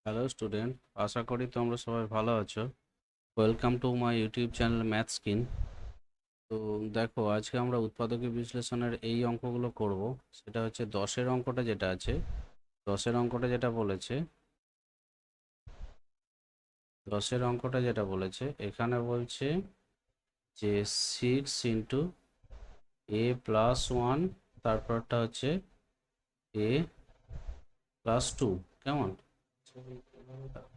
Hello student, আশা করি তোমরা সবাই ভালো আছো। Welcome to my YouTube channel math skin. তো দেখো, আজকে আমরা উৎপাদকীয় বিশ্লেষণের এই অঙ্কগুলো করব। সেটা হচ্ছে দশের অঙ্কটা যেটা আছে, দশের অঙ্কটা যেটা বলেছে, এখানে বলছে যে 6 × a+1, তারপরটা হচ্ছে a+2। কেমন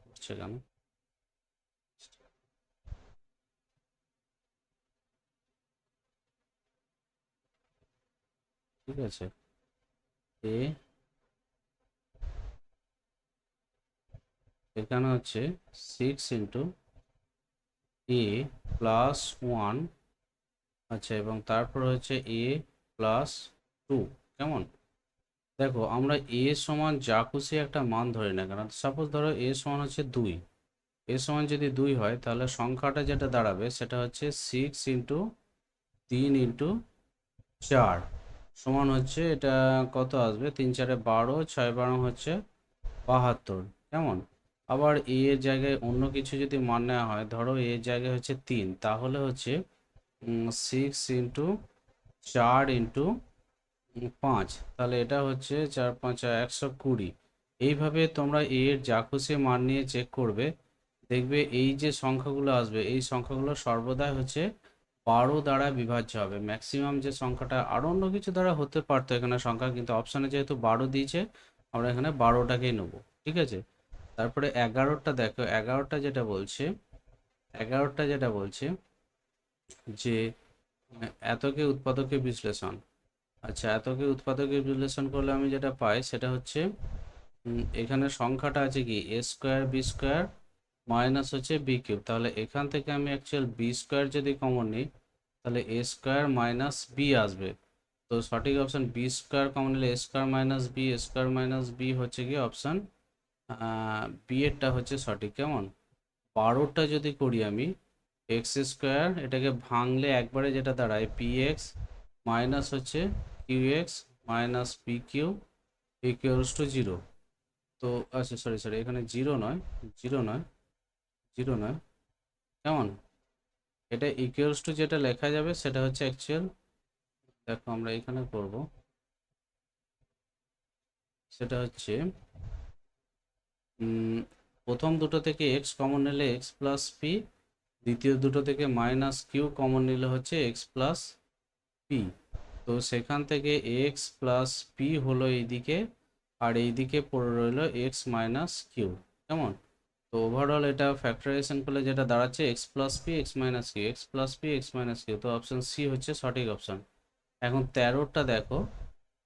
হচ্ছে কেন? ঠিক আছে, এ এখানে হচ্ছে 6 × a+1, আচ্ছা, এবং তারপর হচ্ছে a+2। কেমন? দেখো, আমরা a সমান যা খুশি একটা মান ধরি না কেন, সাপোজ ধরো a সমান হচ্ছে 2। a সমান যদি 2 হয়, তাহলে সংখ্যাটা যেটা দাঁড়াবে সেটা হচ্ছে 6 × 3 × 4 সমান হচ্ছে, এটা কত আসবে? 3×4 = 12, 6×12 হচ্ছে 72। কেমন? আবার a এর জায়গায় অন্য কিছু যদি মান নেওয়া হয়, ধরো a এর জায়গায় হচ্ছে 3, তাহলে হচ্ছে 6 × 4 × 5, তাহলে এটা হচ্ছে 4×5 = 120। এইভাবে তোমরা এর যা খুশি মান নিয়ে চেক করবে, দেখবে এই যে সংখ্যাগুলো আসবে, এই সংখ্যাগুলো সর্বদাই হচ্ছে 12 দ্বারা বিভাজ্য হবে। ম্যাক্সিমাম যে সংখ্যাটা আরও অন্য কিছু দ্বারা হতে পারতো এখানে সংখ্যা, কিন্তু অপশানে যেহেতু 12 দিয়েছে, আমরা এখানে 12টাকেই নেবো। ঠিক আছে, তারপরে 11টা দেখো, 11টা যেটা বলছে যে এতকে উৎপাদকে বিশ্লেষণ। আচ্ছা, এতকে উৎপাদকে বিশ্লেষণ করলে আমি যেটা পাই সেটা হচ্ছে, এখানে সংখ্যাটা আছে কি a²b² মাইনাস হচ্ছে b³। তাহলে এখান থেকে আমি অ্যাকচুয়াল b² যদি কমন নিই, তাহলে a² - b আসবে। তো সঠিক অপশান b² কমন নিলে a² - b হচ্ছে কি অপশান বি এরটা হচ্ছে সঠিক। কেমন? 12টা যদি করি আমি, x² এটাকে ভাঙলে একবারে যেটা দাঁড়ায় px মাইনাস হচ্ছে qx minus pq equals to 0। তো আচ্ছা, সরি সরি, এখানে জিরো নয়। কেমন? এটা ইকুয়ালস টু যেটা লেখা যাবে সেটা হচ্ছে অ্যাকচুয়াল, দেখো আমরা এখানে করব, সেটা হচ্ছে প্রথম দুটো থেকে x কমন নিলে x+p, দ্বিতীয় দুটো থেকে -q কমন নিলে হচ্ছে x+p। তো সেখান থেকে x+p হলো এইদিকে, আর এইদিকে পড়ে রইলো x-q। কেমন? তো ওভারঅল এটা ফ্যাক্টরাইজেশন করলে যেটা দাঁড়াচ্ছে x+p x-q, তো অপশন সি হচ্ছে সঠিক অপশন। এখন 13টা দেখো,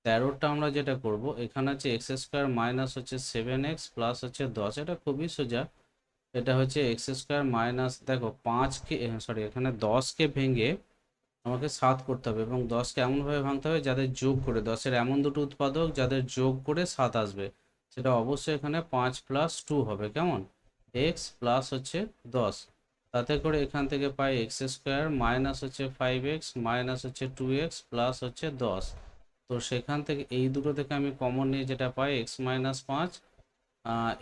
13টা আমরা যেটা করব, এখানে হচ্ছে x² মাইনাস হচ্ছে 7x প্লাস হচ্ছে 10। এটা খুবই সোজা। এটা হচ্ছে x² মাইনাস, দেখো 5কে, সরি, এখানে 10কে ভেঙে আমাকে 7 করতে হবে, এবং 10কে এমনভাবে ভাঙতে হবে যাদের যোগ করে 10-এর এমন দুটো উৎপাদক যাদের যোগ করে 7 আসবে। সেটা অবশ্যই এখানে 5+2 হবে। কেমন? এক্স প্লাস হচ্ছে 10, তাতে করে এখান থেকে পাই x² মাইনাস হচ্ছে 5x মাইনাস হচ্ছে 2x প্লাস হচ্ছে 10। তো সেখান থেকে এই দুটো থেকে আমি কমন নিয়ে যেটা পাই x-5,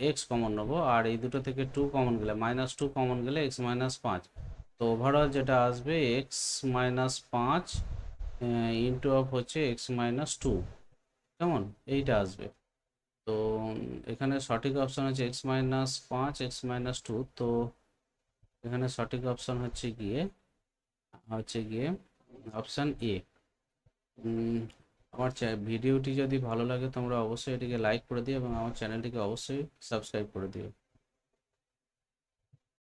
এক্স কমন নেবো, আর এই দুটো থেকে 2 কমন গেলে, -2 কমন গেলে x-5। তো ওভারঅল যেটা আসবে x-5 ইন্টু অফ হচ্ছে x-2। কেমন? এইটা আসবে। তো এখানে সঠিক অপশন হচ্ছে x-5 x-2। তো এখানে সঠিক অপশন হচ্ছে গিয়ে অপশন এ। আমার ভিডিওটি যদি ভালো লাগে, তোমরা অবশ্যই এটিকে লাইক করে দিও এবং আমার চ্যানেলটিকে অবশ্যই সাবস্ক্রাইব করে দিও।